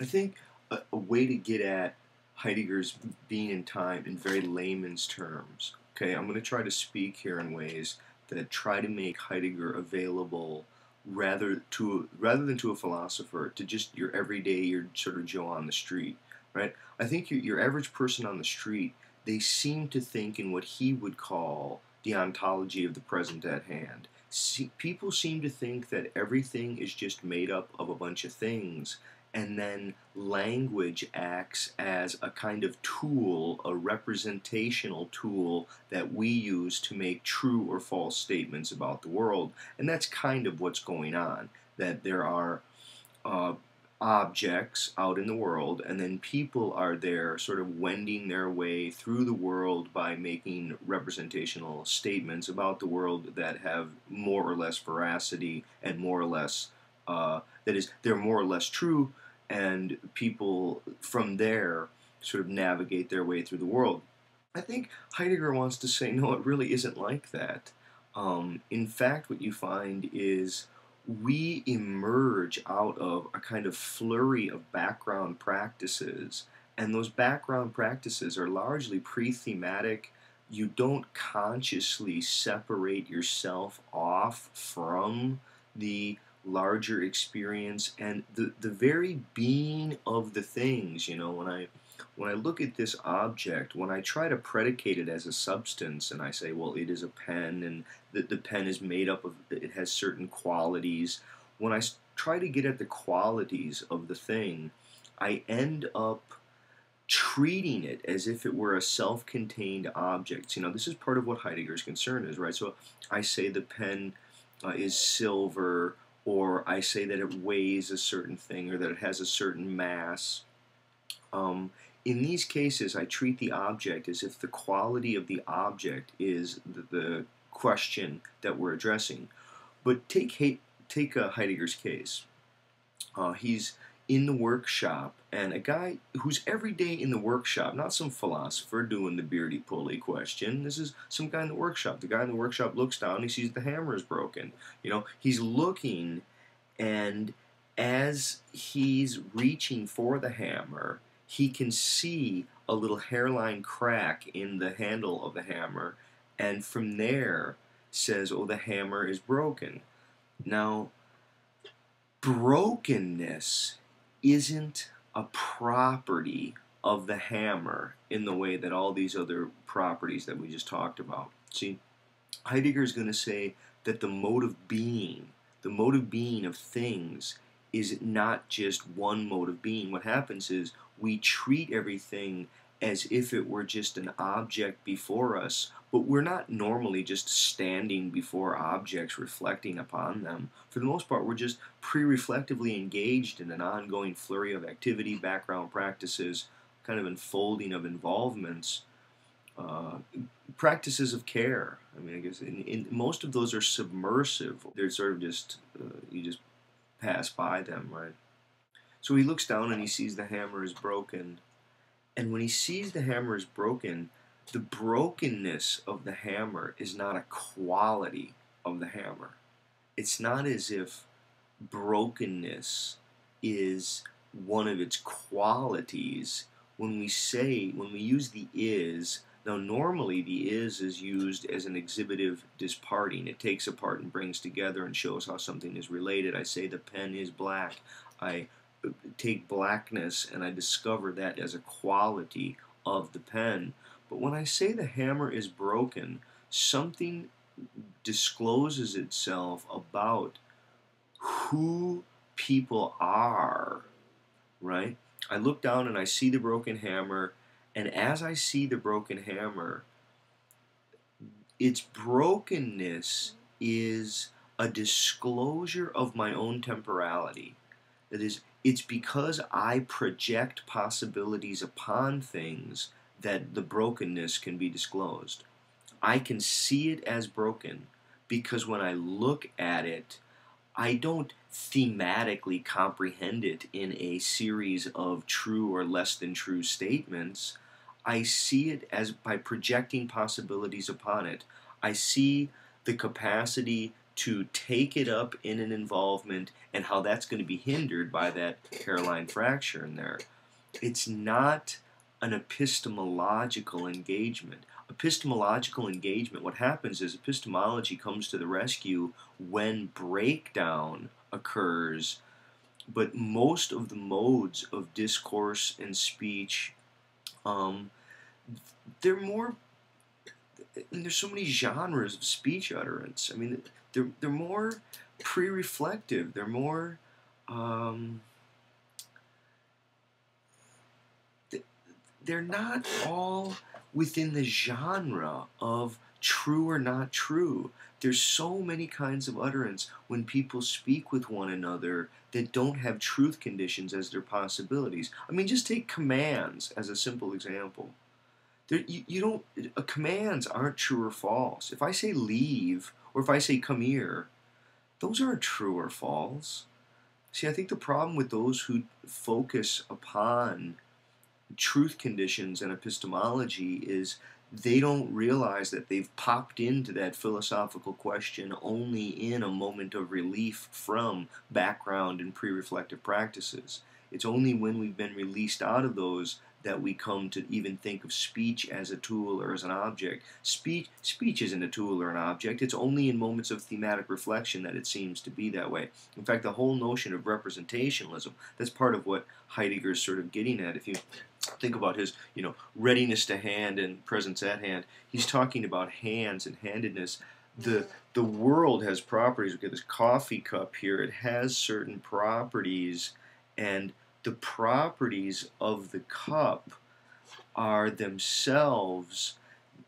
I think a way to get at Heidegger's being in time in very layman's terms. Okay, I'm going to try to speak here in ways that try to make Heidegger available rather than to a philosopher, to just your everyday, your sort of Joe on the street, right? I think your average person on the street, they seem to think in what he would call the ontology of the present at hand. People seem to think that everything is just made up of a bunch of things, and then language acts as a kind of tool, a representational tool that we use to make true or false statements about the world. And that's kind of what's going on, that there are uh, objects out in the world, and then people are there sort of wending their way through the world by making representational statements about the world that have more or less veracity and more or less, that is, they're more or less true, and people from there sort of navigate their way through the world. I think Heidegger wants to say, no, it really isn't like that. In fact, what you find is we emerge out of a kind of flurry of background practices, and those background practices are largely pre-thematic. You don't consciously separate yourself off from the larger experience and the very being of the things. When I look at this object, when I try to predicate it as a substance, and I say, well, it is a pen, and the pen is made up of, it has certain qualities. When I try to get at the qualities of the thing, I end up treating it as if it were a self-contained object. This is part of what Heidegger's concern is, right? So I say the pen is silver, or I say that it weighs a certain thing, or that it has a certain mass. In these cases, I treat the object as if the quality of the object is the question that we're addressing. But take Heidegger's case. He's in the workshop, and a guy who's every day in the workshop, not some philosopher doing the beardy pulley question. This is some guy in the workshop. The guy in the workshop looks down, he sees the hammer is broken. He's looking, and as he's reaching for the hammer, he can see a little hairline crack in the handle of the hammer, and from there says, oh, the hammer is broken. Now, brokenness isn't a property of the hammer in the way that all these other properties that we just talked about. See, Heidegger is going to say that the mode of being of things is not just one mode of being. What happens is we treat everything as if it were just an object before us, but we're not normally just standing before objects reflecting upon them. For the most part, we're just pre-reflectively engaged in an ongoing flurry of activity, background practices, kind of unfolding of involvements, practices of care. I guess in most of those are submersive. They're sort of just, you just pass by them, right? So he looks down and he sees the hammer is broken. And when he sees the hammer is broken, the brokenness of the hammer is not a quality of the hammer. It's not as if brokenness is one of its qualities. When we use the is, now normally the is used as an exhibitive disparting. It takes apart and brings together and shows how something is related. I say the pen is black. I take blackness and I discover that as a quality of the pen. But when I say the hammer is broken, something discloses itself about who people are, right? I look down and I see the broken hammer, and as I see the broken hammer, its brokenness is a disclosure of my own temporality. That is, it's because I project possibilities upon things that the brokenness can be disclosed. I can see it as broken because when I look at it, I don't thematically comprehend it in a series of true or less than true statements. I see it as by projecting possibilities upon it. I see the capacity to take it up in an involvement and how that's going to be hindered by that hairline fracture in there. It's not an epistemological engagement. Epistemological engagement, what happens is epistemology comes to the rescue when breakdown occurs, but most of the modes of discourse and speech, um, they're more, and there's so many genres of speech utterance. I mean, they're more pre-reflective. They're more, um, they're not all within the genre of true or not true. There's so many kinds of utterance when people speak with one another that don't have truth conditions as their possibilities. I mean, just take commands as a simple example. You don't, commands aren't true or false. If I say leave, or if I say come here, those aren't true or false. See, I think the problem with those who focus upon truth conditions and epistemology is they don't realize that they've popped into that philosophical question only in a moment of relief from background and pre-reflective practices. It's only when we've been released out of those that we come to even think of speech as a tool or as an object. Speech isn't a tool or an object. It's only in moments of thematic reflection that it seems to be that way. In fact, the whole notion of representationalism, that's part of what Heidegger is sort of getting at. If you think about his, readiness to hand and presence at hand, he's talking about hands and handedness. The world has properties. Look at this coffee cup here. It has certain properties, and the properties of the cup are themselves,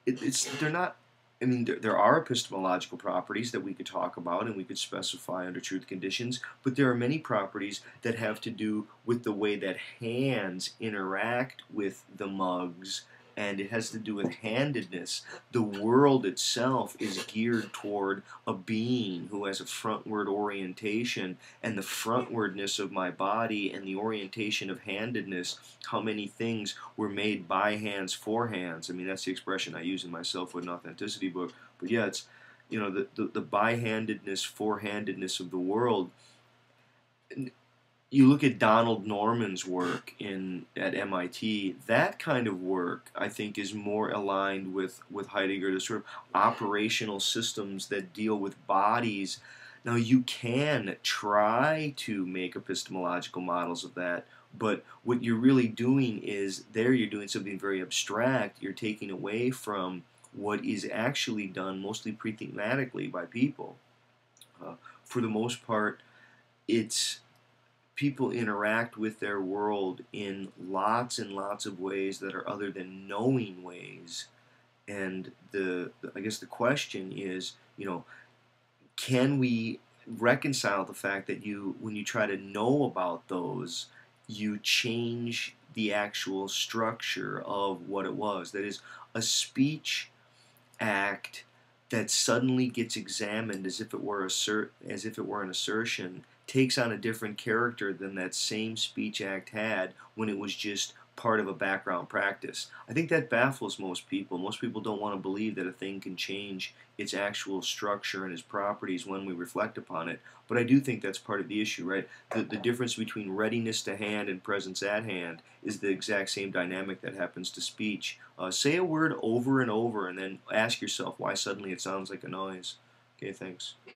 they're not, I mean, there are epistemological properties that we could talk about and we could specify under truth conditions, but there are many properties that have to do with the way that hands interact with the mugs, and it has to do with handedness. The world itself is geared toward a being who has a frontward orientation, and the frontwardness of my body and the orientation of handedness, how many things were made by hands for hands. I mean, that's the expression I use in my Selfhood and Authenticity book. But yeah, it's, the by-handedness, for-handedness of the world. You look at Donald Norman's work at MIT, that kind of work, I think, is more aligned with Heidegger, the sort of operational systems that deal with bodies. Now, you can try to make epistemological models of that, but what you're really doing is, you're doing something very abstract. You're taking away from what is actually done mostly pre-thematically by people. For the most part, it's people interact with their world in lots and lots of ways that are other than knowing ways. And I guess the question is, can we reconcile the fact that when you try to know about those, you change the actual structure of what it was? That is, a speech act that suddenly gets examined as if it were an assertion takes on a different character than that same speech act had when it was just part of a background practice. I think that baffles most people. Most people don't want to believe that a thing can change its actual structure and its properties when we reflect upon it. But I do think that's part of the issue, right? The difference between readiness to hand and presence at hand is the exact same dynamic that happens to speech. Say a word over and over and then ask yourself why suddenly it sounds like a noise. Okay, thanks.